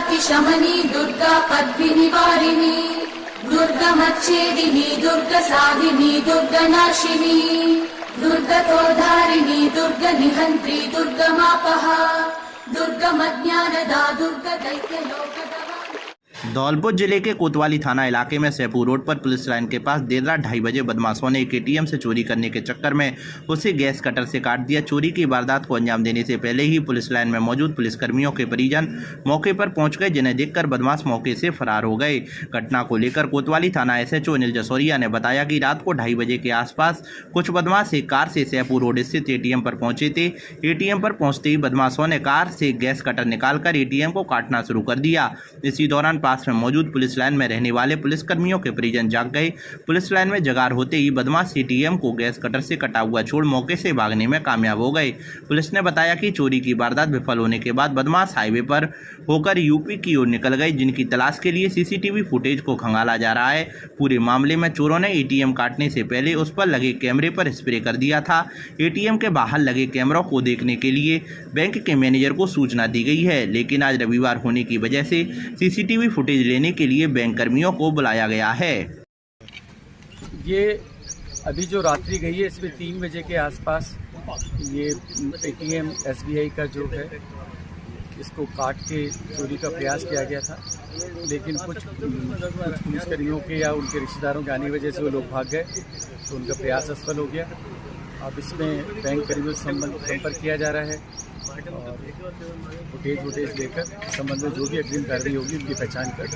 दुर्गातिशमनी दुर्गा पद्मिनिवारिणी दुर्गमच्छेदिनी दुर्गसाधिनी दुर्गनाशिनी दुर्गतोद्धारिणी दुर्गनिहन्त्री दुर्गमापहा दुर्गमज्ञानदा दुर्गदैत्यलोकदा। धौलपुर जिले के कोतवाली थाना इलाके में सैपुर रोड पर पुलिस लाइन के पास देर रात 2:30 बजे बदमाशों ने एक एटीएम से चोरी करने के चक्कर में उसे गैस कटर से काट दिया। चोरी की वारदात को अंजाम देने से पहले ही पुलिस लाइन में मौजूद पुलिसकर्मियों के परिजन मौके पर पहुंच गए, जिन्हें देखकर बदमाश मौके से फरार हो गए। घटना को लेकर कोतवाली थाना SHO अनिल जसौरिया ने बताया कि रात को 2:30 बजे के आसपास कुछ बदमाश एक कार से सैपुर रोड स्थित एटीएम पर पहुंचे थे। एटीएम पर पहुंचते ही बदमाशों ने कार से गैस कटर निकालकर एटीएम को काटना शुरू कर दिया। इसी दौरान पास में मौजूद पुलिस लाइन में रहने वाले पुलिसकर्मियों के परिजन जाग गए। पुलिस लाइन में जगार होते ही बदमाश एटीएम को गैस कटर से कटा हुआ छोड़ मौके से भागने में कामयाब हो गए। पुलिस ने बताया कि चोरी की वारदात विफल होने के बाद बदमाश हाईवे पर होकर यूपी की ओर निकल गए, जिनकी तलाश के लिए सीसीटीवी फुटेज को खंगाला जा रहा है। पूरे मामले में चोरों ने एटीएम काटने से पहले उस पर लगे कैमरे पर स्प्रे कर दिया था। एटीएम के बाहर लगे कैमरों को देखने के लिए बैंक के मैनेजर को सूचना दी गई है, लेकिन आज रविवार होने की वजह से सीसीटीवी फुटेज लेने के लिए बैंक कर्मियों को बुलाया गया है। ये अभी जो रात्रि गई है इसमें 3 बजे के आसपास ये एटीएम SBI का जो है इसको काट के चोरी का प्रयास किया गया था, लेकिन कुछ पुलिसकर्मियों के या उनके रिश्तेदारों के आने की वजह से वो लोग भाग गए, तो उनका प्रयास असफल हो गया। अब इसमें बैंक कर्मियों से संपर्क किया जा रहा है और फुटेज लेकर इस संबंध में जो भी अग्रिम कार्रवाई होगी उनकी पहचान कर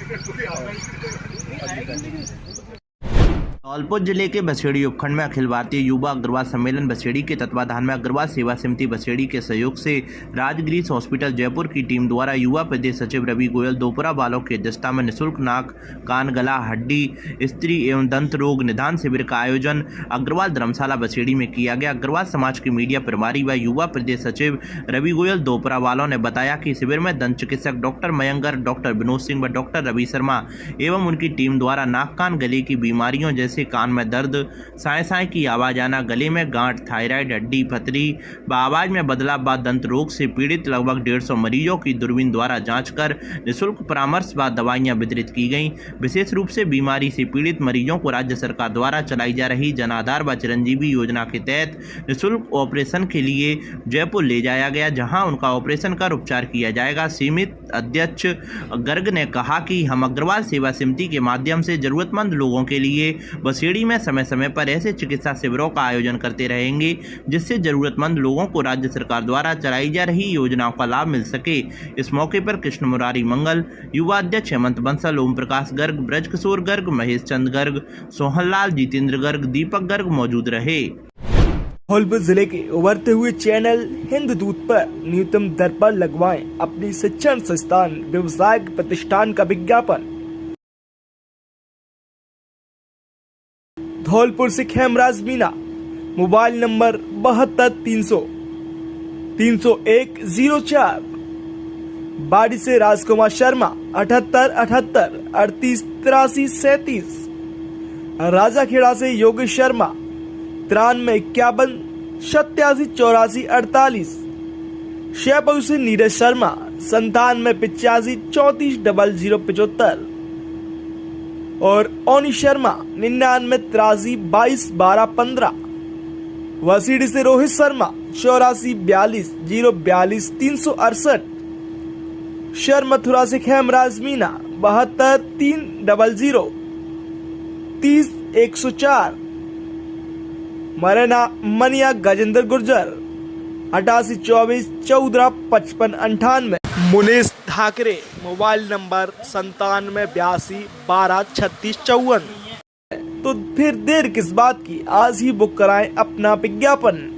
धौलपुर जिले के बसेड़ी उपखंड में अखिल भारतीय युवा अग्रवाल सम्मेलन बसेड़ी के तत्वाधान में अग्रवाल सेवा समिति बसेड़ी के सहयोग से राजगिरीश हॉस्पिटल जयपुर की टीम द्वारा युवा प्रदेश सचिव रवि गोयल दोपहर बालों की अध्यक्षता में निःशुल्क नाक कान गला हड्डी स्त्री एवं दंत रोग निदान शिविर का आयोजन अग्रवाल धर्मशाला बसेड़ी में किया गया। अग्रवाल समाज के मीडिया प्रभारी व युवा प्रदेश सचिव रवि गोयल दोपहर वालों ने बताया कि शिविर में दंत चिकित्सक डॉक्टर मयंकर, डॉक्टर विनोद सिंह व डॉक्टर रवि शर्मा एवं उनकी टीम द्वारा नाक कान गले की बीमारियों जैसे कान में दर्द, साए साए की आवाज आना, गले में गांठ, थायराइड, हड्डी पथरी व आवाज में बदलाव व दंत रोग से पीड़ित लगभग 150 मरीजों की दूरबीन द्वारा जांच कर निःशुल्क परामर्श व दवाइयां वितरित की गईं। विशेष रूप से बीमारी से पीड़ित मरीजों को राज्य सरकार द्वारा चलाई जा रही जन आधार व चिरंजीवी योजना के तहत निःशुल्क ऑपरेशन के लिए जयपुर ले जाया गया, जहां उनका ऑपरेशन कर उपचार किया जाएगा। सीमित अध्यक्ष गर्ग ने कहा कि हम अग्रवाल सेवा समिति के माध्यम से जरूरतमंद लोगों के लिए बसेड़ी में समय समय पर ऐसे चिकित्सा शिविरों का आयोजन करते रहेंगे, जिससे जरूरतमंद लोगों को राज्य सरकार द्वारा चलाई जा रही योजनाओं का लाभ मिल सके। इस मौके पर कृष्ण मुरारी मंगल, युवा अध्यक्ष हेमंत बंसल, ओम प्रकाश गर्ग, ब्रजकिशोर गर्ग, महेश चंद गर्ग, सोहनलाल, जितेंद्र गर्ग, दीपक गर्ग मौजूद रहे। धौलपुर जिले के उभरते हुए चैनल हिंदूदूत पर न्यूनतम दर पर लगवाएं अपनी शिक्षण संस्थान व्यवसायिक प्रतिष्ठान का विज्ञापन। धौलपुर से खेमराज मीना, मोबाइल नंबर 72 300 30104। बाड़ी से राजकुमार शर्मा 78 78 38 83 37। राजाखेड़ा से योगेश शर्मा 93 51 87 84 48। शेरपुर से नीरज शर्मा 97 85 34 0075 और ओनी शर्मा 99 83 22 12 15। वसीडी से रोहित शर्मा 84 42 042 368। शर मथुरा से खेमराज मीना 72 300 30 104। मरना मनिया गजेंद्र गुर्जर 88 24 14 55 98। Munish Thackeray, mobile number 97 82 12 36 54। तो फिर देर किस बात की, आज ही बुक कराएं अपना विज्ञापन।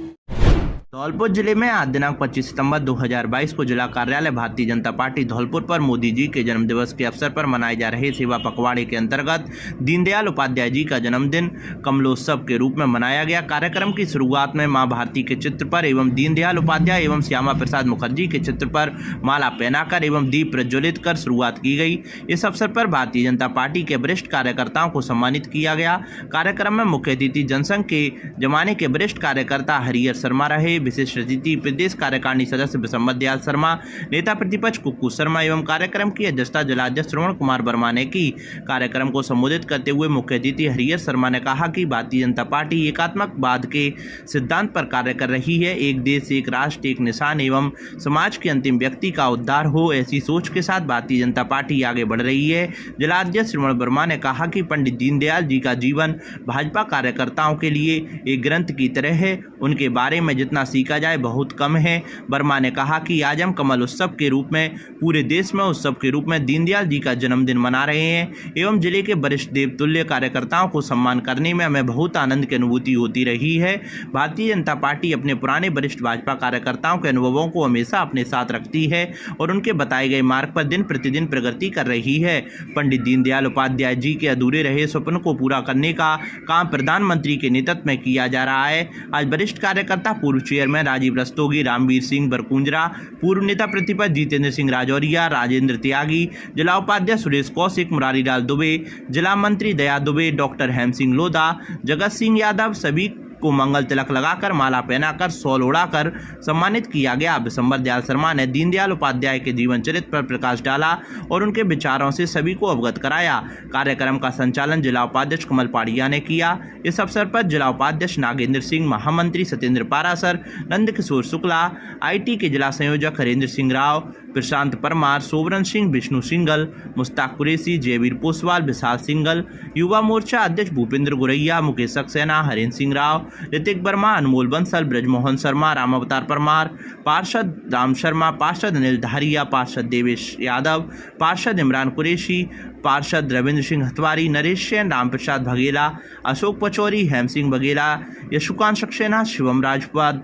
धौलपुर जिले में आज दिनांक 25 सितंबर 2022 को जिला कार्यालय भारतीय जनता पार्टी धौलपुर पर मोदी जी के जन्मदिवस के अवसर पर मनाए जा रहे सेवा पखवाड़े के अंतर्गत दीनदयाल उपाध्याय जी का जन्मदिन कमलोत्सव के रूप में मनाया गया। कार्यक्रम की शुरुआत में मां भारती के चित्र पर एवं दीनदयाल उपाध्याय एवं श्यामा प्रसाद मुखर्जी के चित्र पर माला पहनाकर एवं दीप प्रज्वलित कर शुरुआत की गई। इस अवसर पर भारतीय जनता पार्टी के वरिष्ठ कार्यकर्ताओं को सम्मानित किया गया। कार्यक्रम में मुख्य अतिथि जनसंघ के जमाने के वरिष्ठ कार्यकर्ता हरिहर शर्मा रहे। विशेष अतिथि प्रदेश कार्यकारिणी सदस्य विशंबर दयाल शर्मा, नेता प्रतिपक्ष कुक्कू शर्मा एवं कार्यक्रम की अध्यक्षता जिलाध्यक्ष श्रवण कुमार वर्मा ने की। कार्यक्रम को संबोधित करते हुए मुख्य अतिथि हरिहर शर्मा ने कहा कि भारतीय जनता पार्टी एकात्मकवाद के सिद्धांत पर कार्य कर रही है। एक देश एक राष्ट्र एक निशान एवं समाज के अंतिम व्यक्ति का उद्धार हो, ऐसी सोच के साथ भारतीय जनता पार्टी आगे बढ़ रही है। जिलाध्यक्ष श्रवण वर्मा ने कहा कि पंडित दीनदयाल जी का जीवन भाजपा कार्यकर्ताओं के लिए एक ग्रंथ की तरह है, उनके बारे में जितना सीखा जाए बहुत कम है। वर्मा ने कहा कि आज हम कमल उत्सव के रूप में पूरे देश में उत्सव के रूप में दीनदयाल जी का जन्मदिन मना रहे हैं एवं जिले के वरिष्ठ देवतुल्य कार्यकर्ताओं को सम्मान करने में हमें बहुत आनंद की अनुभूति होती रही है। भारतीय जनता पार्टी अपने पुराने वरिष्ठ भाजपा कार्यकर्ताओं के अनुभवों को हमेशा अपने साथ रखती है और उनके बताए गए मार्ग पर दिन प्रतिदिन प्रगति कर रही है। पंडित दीनदयाल उपाध्याय जी के अधूरे रहे स्वप्न को पूरा करने का काम प्रधानमंत्री के नेतृत्व में किया जा रहा है। आज वरिष्ठ कार्यकर्ता पूर्व चेयरमैन राजीव रस्तोगी, रामवीर सिंह बरकुंजरा, पूर्व नेता प्रतिपक्ष जितेंद्र सिंह राजौरिया, राजेंद्र त्यागी, जिला उपाध्यक्ष सुरेश कौशिक, मुरारीलाल दुबे, जिला मंत्री दया दुबे, डॉक्टर हेम सिंह लोधा, जगत सिंह यादव सभी को मंगल तिलक लगाकर माला पहनाकर शॉल उड़ाकर सम्मानित किया गया। विशंबर दयाल शर्मा ने दीनदयाल उपाध्याय के जीवन चरित्र पर प्रकाश डाला और उनके विचारों से सभी को अवगत कराया। कार्यक्रम का संचालन जिला उपाध्यक्ष कमल पाड़िया ने किया। इस अवसर पर जिला उपाध्यक्ष नागेंद्र सिंह, महामंत्री सत्येंद्र पारासर, नंदकिशोर शुक्ला, IT के जिला संयोजक हरेंद्र सिंह राव, प्रशांत परमार, सोवरन सिंह, विष्णु सिंगल, मुश्ताक कुरैशी, जयवीर पोसवाल, विशाल सिंगल, युवा मोर्चा अध्यक्ष भूपेंद्र गुरैया, मुकेश सक्सेना, हरेंद्र सिंह राव, ऋतिक वर्मा, अनमोल बंसल, ब्रजमोहन शर्मा, राम अवतार परमार, पार्षद राम शर्मा, पार्षद अनिल धारिया, पार्षद देवेश यादव, पार्षद इमरान कुरैशी, पार्षद रविंद्र सिंह हथवारी, नरेश सेन, रामप्रसाद भगेला, अशोक पचौरी, हेम सिंह बघेला, यशुकांत सक्सेना, शिवम राजपाल,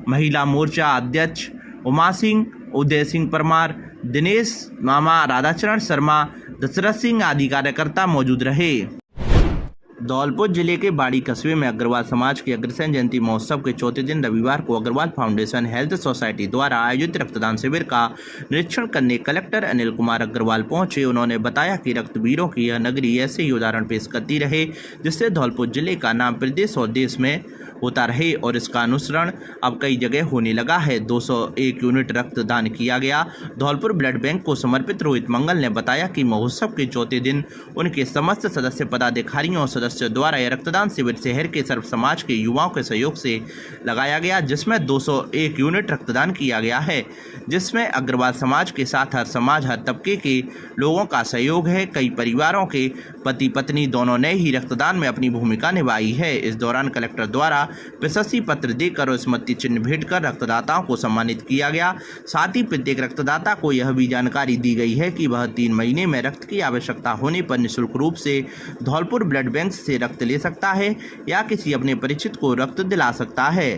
महिला मोर्चा अध्यक्ष उमा सिंह, उदय सिंह परमार, दिनेश मामा, राधाचरण शर्मा, दशरथ सिंह आदि कार्यकर्ता मौजूद रहे। धौलपुर जिले के बाड़ी कस्बे में अग्रवाल समाज के अग्रसेन जयंती महोत्सव के चौथे दिन रविवार को अग्रवाल फाउंडेशन हेल्थ सोसाइटी द्वारा आयोजित रक्तदान शिविर का निरीक्षण करने कलेक्टर अनिल कुमार अग्रवाल पहुंचे। उन्होंने बताया कि रक्तवीरों की यह नगरी ऐसे ही उदाहरण पेश करती रहे जिससे धौलपुर जिले का नाम प्रदेश और देश में होता रहे और इसका अनुसरण अब कई जगह होने लगा है। 201 यूनिट रक्तदान किया गया। धौलपुर ब्लड बैंक को समर्पित रोहित मंगल ने बताया कि महोत्सव के चौथे दिन उनके समस्त सदस्य पदाधिकारियों और सदस्यों द्वारा यह रक्तदान शिविर शहर के सर्व समाज के युवाओं के सहयोग से लगाया गया, जिसमें 201 यूनिट रक्तदान किया गया है, जिसमें अग्रवाल समाज के साथ हर समाज हर तबके के लोगों का सहयोग है। कई परिवारों के पति पत्नी दोनों ने ही रक्तदान में अपनी भूमिका निभाई है। इस दौरान कलेक्टर द्वारा प्रशस्ति पत्र देकर और स्मृति चिन्ह भेंट कर रक्तदाताओं को सम्मानित किया गया। साथ ही प्रत्येक रक्तदाता को यह भी जानकारी दी गई है कि वह 3 महीने में रक्त की आवश्यकता होने पर निःशुल्क रूप से धौलपुर ब्लड बैंक से रक्त ले सकता है या किसी अपने परिचित को रक्त दिला सकता है।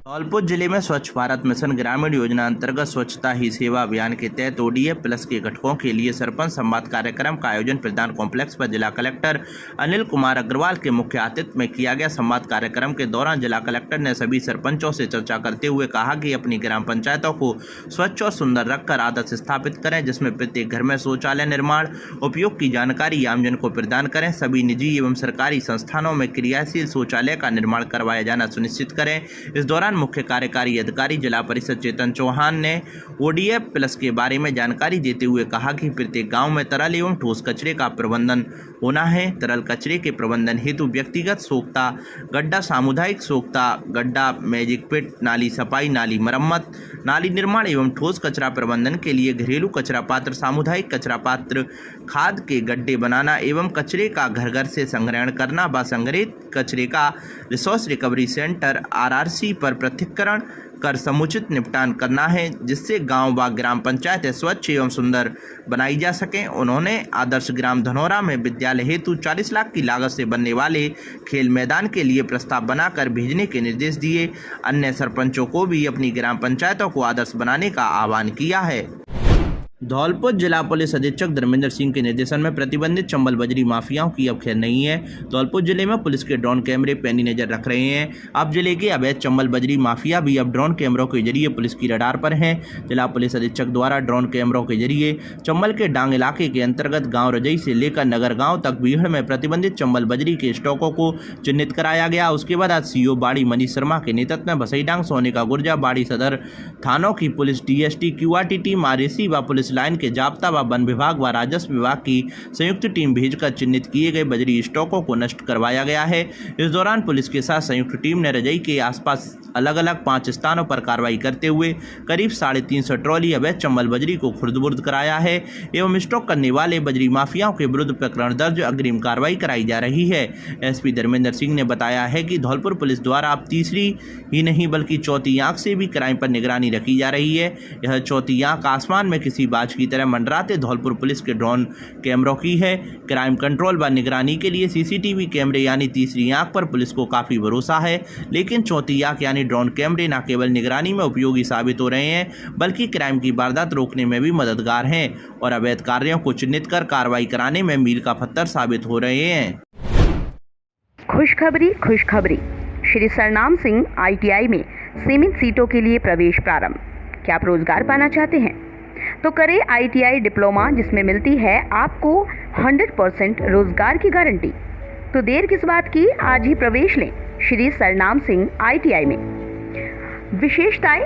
धौलपुर जिले में स्वच्छ भारत मिशन ग्रामीण योजना अंतर्गत स्वच्छता ही सेवा अभियान के तहत ODF प्लस के घटकों के लिए सरपंच संवाद कार्यक्रम का आयोजन प्रधान कॉम्प्लेक्स पर जिला कलेक्टर अनिल कुमार अग्रवाल के मुख्य आतिथ्य में किया गया। संवाद कार्यक्रम के दौरान जिला कलेक्टर ने सभी सरपंचों से चर्चा करते हुए कहा कि अपनी ग्राम पंचायतों को स्वच्छ और सुंदर रखकर आदर्श स्थापित करें, जिसमें प्रत्येक घर में शौचालय निर्माण उपयोग की जानकारी आमजन को प्रदान करें। सभी निजी एवं सरकारी संस्थानों में क्रियाशील शौचालय का निर्माण करवाया जाना सुनिश्चित करें। इस दौरान मुख्य कार्यकारी अधिकारी जिला परिषद चेतन चौहान ने ODF प्लस के बारे में जानकारी देते हुए कहा कि प्रत्येक गांव में तरल एवं ठोस कचरे का प्रबंधन होना है। तरल कचरे के प्रबंधन हेतु व्यक्तिगत सोखता गड्ढा, सामुदायिक सोखता गड्ढा, मैजिक पिट, नाली सफाई, नाली मरम्मत, नाली निर्माण एवं ठोस कचरा प्रबंधन के लिए घरेलू कचरा पात्र, सामुदायिक कचरा पात्र, खाद के गड्ढे बनाना एवं कचरे का घर घर से संग्रहण करना व संग्रहित कचरे का रिसोर्स रिकवरी सेंटर RRC पर पृथक्करण कर समुचित निपटान करना है, जिससे गांव व ग्राम पंचायतें स्वच्छ एवं सुंदर बनाई जा सकें। उन्होंने आदर्श ग्राम धनौरा में विद्यालय हेतु 40 लाख की लागत से बनने वाले खेल मैदान के लिए प्रस्ताव बनाकर भेजने के निर्देश दिए। अन्य सरपंचों को भी अपनी ग्राम पंचायतों को आदर्श बनाने का आह्वान किया है। धौलपुर जिला पुलिस अधीक्षक धर्मेंद्र सिंह के निर्देशन में प्रतिबंधित चंबल बजरी माफियाओं की अब खैर नहीं है। धौलपुर जिले में पुलिस के ड्रोन कैमरे पैनी नजर रख रहे हैं। अब जिले के अवैध चंबल बजरी माफिया भी अब ड्रोन कैमरों के जरिए पुलिस की रडार पर हैं। जिला पुलिस अधीक्षक द्वारा ड्रोन कैमरों के जरिए चंबल के डांग इलाके के अंतर्गत गाँव रजई से लेकर नगर गाँव तक बीहड़ में प्रतिबंधित चंबल बजरी के स्टॉकों को चिन्हित कराया गया। उसके बाद आज सीओ बाड़ी मनीष शर्मा के नेतृत्व में बसईडांग, सोनेका, गुर्जा, बाड़ी सदर थानों की police, DST, QRT team, RAC व पुलिस लाइन के जाब्ता व वन विभाग व राजस्व विभाग की संयुक्त टीम भेजकर चिन्हित किए गए बजरी स्टॉकों को नष्ट करवाया गया है। इस दौरान पुलिस के साथ संयुक्त टीम ने रजई के आसपास अलग अलग 5 स्थानों पर कार्रवाई करते हुए करीब 350 ट्रॉली अवैध चंबल बजरी को खुर्द-बुर्द कराया है एवं स्टॉक करने वाले बजरी माफियाओं के विरुद्ध प्रकरण दर्ज, अग्रिम कार्रवाई कराई जा रही है। एसपी धर्मेंद्र सिंह ने बताया है कि धौलपुर पुलिस द्वारा अब तीसरी ही नहीं बल्कि चौथी आंख से भी क्राइम पर निगरानी रखी जा रही है। यह चौथी आंख आसमान में किसी बाज की तरह मंडराते धौलपुर पुलिस के ड्रोन कैमरों की है। क्राइम कंट्रोल व निगरानी के लिए सीसीटीवी कैमरे यानी तीसरी आंख पर पुलिस को काफी भरोसा है, लेकिन चौथी आंख यानी ड्रोन कैमरे न केवल निगरानी में उपयोगी साबित हो रहे हैं बल्कि क्राइम की वारदात रोकने में भी मददगार हैं और अवैध कार्यों को चिन्हित कर कार्रवाई कराने में मील का पत्थर साबित हो रहे हैं। खुशखबरी। श्री सरनाम सिंह ITI में सीमित सीटों के लिए प्रवेश प्रारंभ। क्या आप रोजगार पाना चाहते हैं तो करें ITI डिप्लोमा, जिसमें मिलती है आपको 100% रोजगार की गारंटी। तो देर किस बात की, आज ही प्रवेश लें श्री सरनाम सिंह ITI में। विशेषताएं: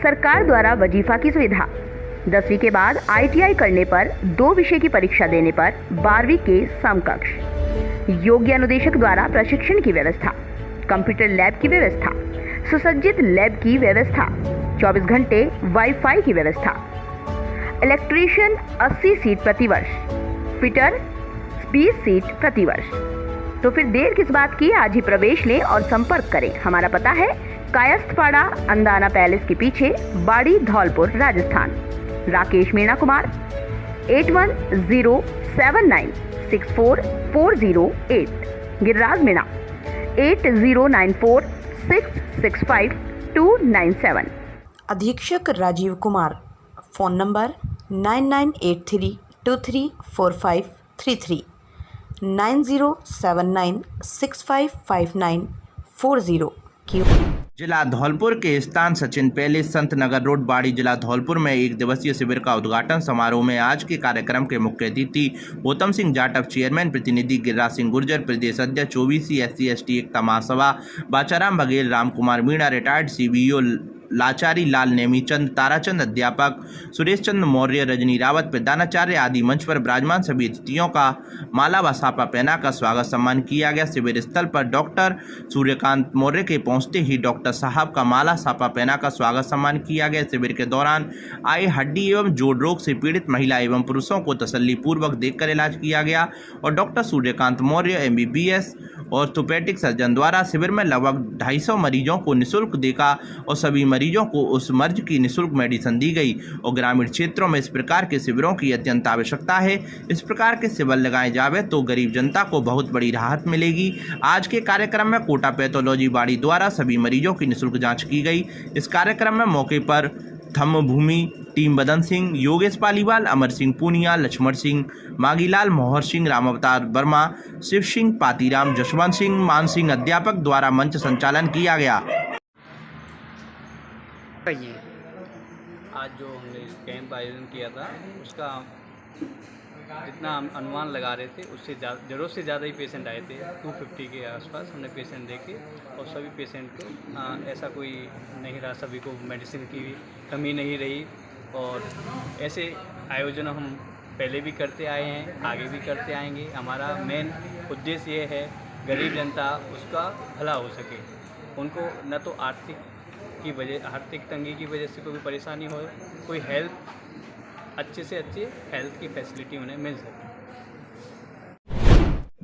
सरकार द्वारा वजीफा की सुविधा, 10वीं के बाद ITI करने पर 2 विषय की परीक्षा देने पर 12वीं के समकक्ष, योग्य अनुदेशक द्वारा प्रशिक्षण की व्यवस्था, कंप्यूटर लैब की व्यवस्था, सुसज्जित लैब की व्यवस्था, 24 घंटे वाईफाई की व्यवस्था, इलेक्ट्रीशियन 80 सीट प्रति वर्ष, फिटर 20 सीट प्रति वर्ष। तो फिर देर किस बात की, आज ही प्रवेश लें और संपर्क करें। हमारा पता है कायस्थपाड़ा, अंदाना पैलेस के पीछे, बाड़ी, धौलपुर, राजस्थान। राकेश मीणा कुमार 8107964408, गिरिराज मीणा 8094665297। अधीक्षक राजीव कुमार, फ़ोन नंबर 9983234533, 9079655940। जिला धौलपुर के स्थान सचिन पैलेस, संत नगर रोड, बाड़ी, जिला धौलपुर में 1 दिवसीय शिविर का उद्घाटन समारोह में आज के कार्यक्रम के मुख्य अतिथि गौतम सिंह जाटव, चेयरमैन, प्रतिनिधि गिरिराज सिंह गुर्जर, प्रदेश अध्यक्ष ओबीसी SC ST एकता महासभा, बाचाराम बघेल, राम कुमार मीणा, रिटायर्ड CBO, लाचारी लाल नेमीचंद, ताराचंद अध्यापक, सुरेश चंद्र मौर्य, रजनी रावत, प्रधानाचार्य आदि मंच पर विराजमान सभी अतिथियों का माला व साफा पहनाकर स्वागत सम्मान किया गया। शिविर स्थल पर डॉक्टर सूर्यकांत मौर्य के पहुंचते ही डॉक्टर साहब का माला साफा पहनाकर स्वागत सम्मान किया गया। शिविर के दौरान आए हड्डी एवं जोड़ रोग से पीड़ित महिला एवं पुरुषों को तसल्ली पूर्वक देखकर इलाज किया गया और doctor Suryakant Maurya MBBS orthopaedic surgeon द्वारा शिविर में लगभग 250 मरीजों को निःशुल्क देखा और सभी मरीजों को उस मर्ज की निःशुल्क मेडिसिन दी गई और ग्रामीण क्षेत्रों में इस प्रकार के शिविरों की अत्यंत आवश्यकता है। इस प्रकार के शिविर लगाए जावे तो गरीब जनता को बहुत बड़ी राहत मिलेगी। आज के कार्यक्रम में कोटा पैथोलॉजी बाड़ी द्वारा सभी मरीजों की निःशुल्क जाँच की गई। इस कार्यक्रम में मौके पर थम भूमि टीम, बदन सिंह, योगेश पालीवाल, अमर सिंह पूनिया, लक्ष्मण सिंह, मांगीलाल, मोहर सिंह, राम अवतार वर्मा, शिव सिंह, पातीराम, जसवंत सिंह, मान सिंह अध्यापक द्वारा मंच संचालन किया गया। आज जो हमने कैंप आयोजन किया था उसका जितना हम अनुमान लगा रहे थे उससे ज़रूरत से ज़्यादा ही पेशेंट आए थे। 250 के आसपास हमने पेशेंट देखे और सभी पेशेंट को ऐसा कोई नहीं रहा, सभी को मेडिसिन की कमी नहीं रही। और ऐसे आयोजन हम पहले भी करते आए हैं, आगे भी करते आएंगे। हमारा मेन उद्देश्य ये है गरीब जनता उसका भला हो सके, उनको न तो आर्थिक तंगी की वजह से कोई परेशानी हो, कोई हेल्थ अच्छे से अच्छे हेल्थ की फैसिलिटी उन्हें मिल सके।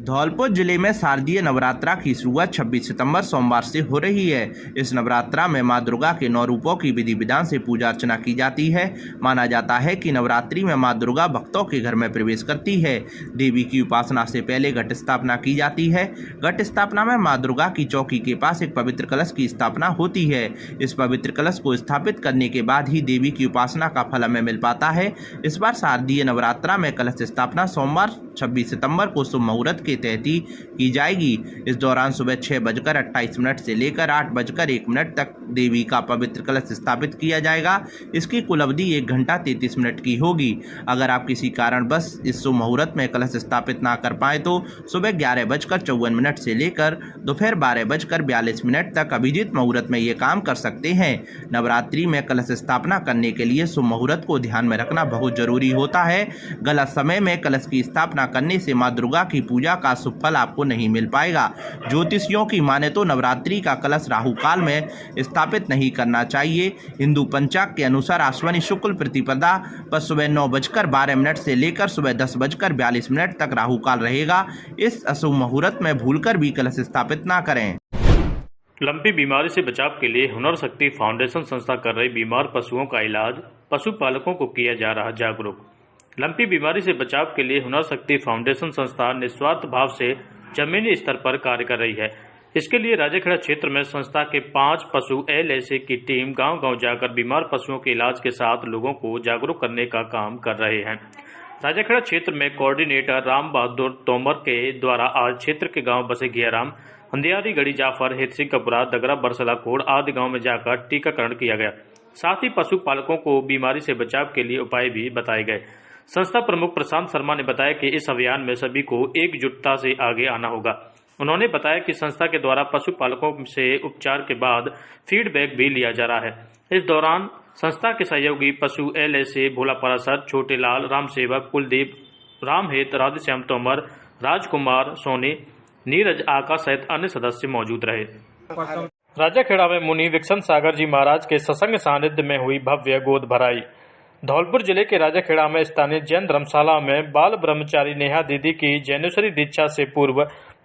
धौलपुर जिले में शारदीय नवरात्रा की शुरुआत 26 सितंबर सोमवार से हो रही है। इस नवरात्रा में मां दुर्गा के 9 रूपों की विधि विधान से पूजा अर्चना की जाती है। माना जाता है कि नवरात्रि में मां दुर्गा भक्तों के घर में प्रवेश करती है। देवी की उपासना से पहले घट स्थापना की जाती है। घट स्थापना में मां दुर्गा की चौकी के पास एक पवित्र कलश की स्थापना होती है। इस पवित्र कलश को स्थापित करने के बाद ही देवी की उपासना का फल हमें मिल पाता है। इस बार शारदीय नवरात्रा में कलश स्थापना सोमवार 26 सितंबर को शुभ मुहूर्त के तहत ही की जाएगी। इस दौरान सुबह 6:28 से लेकर 8:01 तक देवी का पवित्र कलश स्थापित किया जाएगा। इसकी कुल अवधि 1 घंटा 33 मिनट की होगी। अगर आप किसी कारणवश इस शुभ मुहूर्त में कलश स्थापित ना कर पाए तो सुबह 11:54 से लेकर दोपहर 12:42 तक अभिजीत मुहूर्त में ये काम कर सकते हैं। नवरात्रि में कलश स्थापना करने के लिए शुभ मुहूर्त को ध्यान में रखना बहुत जरूरी होता है। गलत समय में कलश की स्थापना करने से मां दुर्गा की पूजा का शुभ फल आपको नहीं मिल पाएगा। ज्योतिषियों की माने तो नवरात्रि का कलश राहु काल में स्थापित नहीं करना चाहिए। हिंदू पंचांग के अनुसार आश्विनी शुक्ल प्रतिपदा पर सुबह 9:12 से लेकर सुबह 10:42 तक राहु काल रहेगा। इस अशुभ मुहूर्त में भूलकर भी कलश स्थापित ना करें। लंपी बीमारी से बचाव के लिए हुनर शक्ति फाउंडेशन संस्था कर रही बीमार पशुओं का इलाज, पशुपालकों को किया जा रहा जागरूक। लंपी बीमारी से बचाव के लिए हुनर शक्ति फाउंडेशन संस्था निस्वार्थ भाव से जमीनी स्तर पर कार्य कर रही है। इसके लिए राजाखेड़ा क्षेत्र में संस्था के 5 पशु LSA की टीम गांव-गांव जाकर बीमार पशुओं के इलाज के साथ लोगों को जागरूक करने का काम कर रहे हैं। राजाखेड़ा क्षेत्र में कोऑर्डिनेटर राम बहादुर तोमर के द्वारा आज क्षेत्र के गाँव बसे घियाराम, हंदियारी, गढ़ी जाफर, हितसिंह कपुरा, दगरा, बरसला, कोड़ आदि गाँव में जाकर टीकाकरण किया गया। साथ ही पशुपालकों को बीमारी से बचाव के लिए उपाय भी बताए गए। संस्था प्रमुख प्रशांत शर्मा ने बताया कि इस अभियान में सभी को एकजुटता से आगे आना होगा। उन्होंने बताया कि संस्था के द्वारा पशुपालकों से उपचार के बाद फीडबैक भी लिया जा रहा है। इस दौरान संस्था के सहयोगी पशु LSA भोला परासर, छोटे लाल, राम सेवक, कुलदीप, रामहित, राधेश्याम तोमर, राजकुमार सोनी, नीरज आका सहित अन्य सदस्य मौजूद रहे। राजाखेड़ा में मुनि विक्सन सागर जी महाराज के सत्संग सानिध्य में हुई भव्य गोद भराई। धौलपुर जिले के राजाखेड़ा में स्थानीय जैन धर्मशाला में बाल ब्रह्मचारी नेहा दीदी की जैनेश्वरी दीक्षा से पूर्व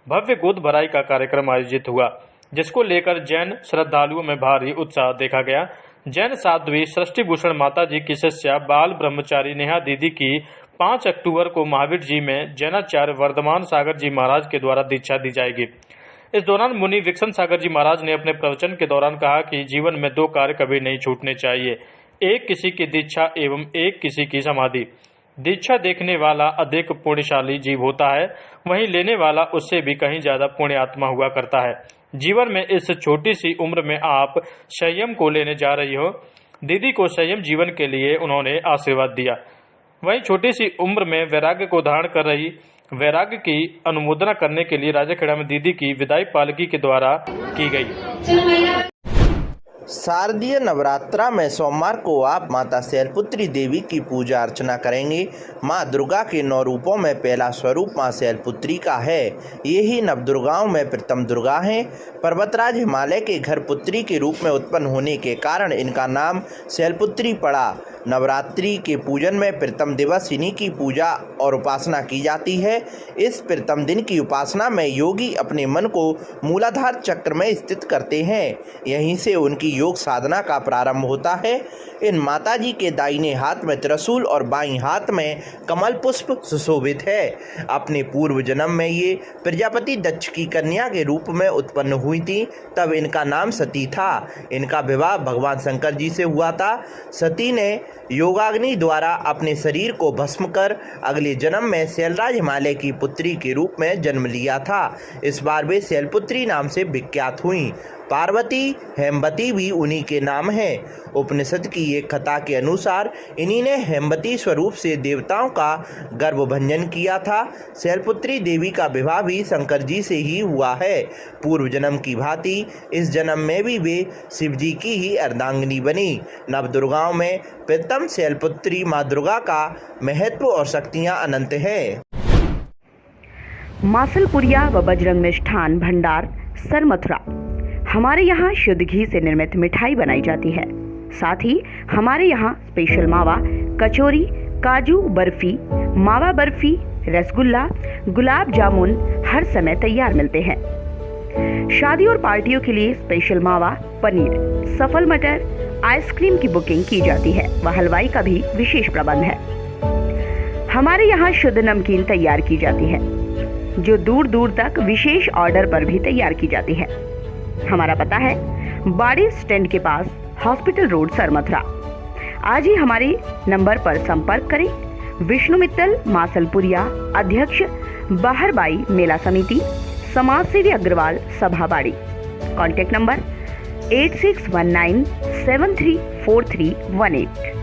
भव्य गोद भराई का कार्यक्रम आयोजित हुआ, जिसको लेकर जैन श्रद्धालुओं में भारी उत्साह देखा गया। जैन साध्वी सृष्टि भूषण माता जी की शिष्या बाल ब्रह्मचारी नेहा दीदी की 5 अक्टूबर को महावीर जी में जैनाचार्य वर्धमान सागर जी महाराज के द्वारा दीक्षा दी जाएगी। इस दौरान मुनि विक्सन सागर जी महाराज ने अपने प्रवचन के दौरान कहा कि जीवन में 2 कार्य कभी नहीं छूटने चाहिए, एक किसी की दीक्षा एवं एक किसी की समाधि। दीक्षा देखने वाला अधिक पुण्यशाली जीव होता है, वहीं लेने वाला उससे भी कहीं ज्यादा पुण्य आत्मा हुआ करता है। जीवन में इस छोटी सी उम्र में आप संयम को लेने जा रही हो। दीदी को संयम जीवन के लिए उन्होंने आशीर्वाद दिया। वहीं छोटी सी उम्र में वैराग्य को धारण कर रही वैराग्य की अनुमोदना करने के लिए राजाखेड़ा में दीदी की विदाई पालकी के द्वारा की गई। शारदीय नवरात्रा में सोमवार को आप माता शैलपुत्री देवी की पूजा अर्चना करेंगे। मां दुर्गा के 9 रूपों में पहला स्वरूप मां शैलपुत्री का है। यही नवदुर्गाओं में प्रथम दुर्गा हैं। पर्वतराज हिमालय के घर पुत्री के रूप में उत्पन्न होने के कारण इनका नाम शैलपुत्री पड़ा। नवरात्रि के पूजन में प्रथम दिवस इन्हीं की पूजा और उपासना की जाती है। इस प्रथम दिन की उपासना में योगी अपने मन को मूलाधार चक्र में स्थित करते हैं। यहीं से उनकी योग साधना का प्रारंभ होता है। इन माता जी के दाहिने हाथ में त्रिशूल और बाईं हाथ में कमल पुष्प सुशोभित है। अपने पूर्व जन्म में ये प्रजापति दक्ष की कन्या के रूप में उत्पन्न हुई थी, तब इनका नाम सती था। इनका विवाह भगवान शंकर जी से हुआ था। सती ने योगाग्नि द्वारा अपने शरीर को भस्म कर अगले जन्म में शैलराज हिमालय की पुत्री के रूप में जन्म लिया था। इस बार वे शैलपुत्री नाम से विख्यात हुईं। पार्वती, हेमवती भी उन्हीं के नाम हैं। उपनिषद की एक कथा के अनुसार इन्हीं ने हेमवती स्वरूप से देवताओं का गर्भभंजन किया था। शैलपुत्री देवी का विवाह भी शंकर जी से ही हुआ है। पूर्व जन्म की भांति इस जन्म में भी वे शिव जी की ही अर्धांगिनी बनी। नवदुर्गाओं में प्रथम शैलपुत्री माँ दुर्गा का महत्व और शक्तियाँ अनंत है। मासलपुरिया व बजरंग मिष्ठान भंडार, सरमथुरा। हमारे यहाँ शुद्ध घी से निर्मित मिठाई बनाई जाती है। साथ ही हमारे यहाँ स्पेशल मावा कचौरी, काजू बर्फी, मावा बर्फी, रसगुल्ला, गुलाब जामुन, हर समय तैयार मिलते हैं। शादी और पार्टियों के लिए स्पेशल मावा, पनीर, सफल मटर, आइसक्रीम की बुकिंग की जाती है व हलवाई का भी विशेष प्रबंध है। हमारे यहाँ शुद्ध नमकीन तैयार की जाती है जो दूर दूर तक विशेष ऑर्डर पर भी तैयार की जाती है। हमारा पता है बाड़ी स्टैंड के पास, हॉस्पिटल रोड, सरमथुरा। आज ही हमारे नंबर पर संपर्क करें। विष्णु मित्तल, मासलपुरिया, अध्यक्ष बाहरबाई मेला समिति, समाज सेवी अग्रवाल, सभा बाड़ी। Contact number 8619734318।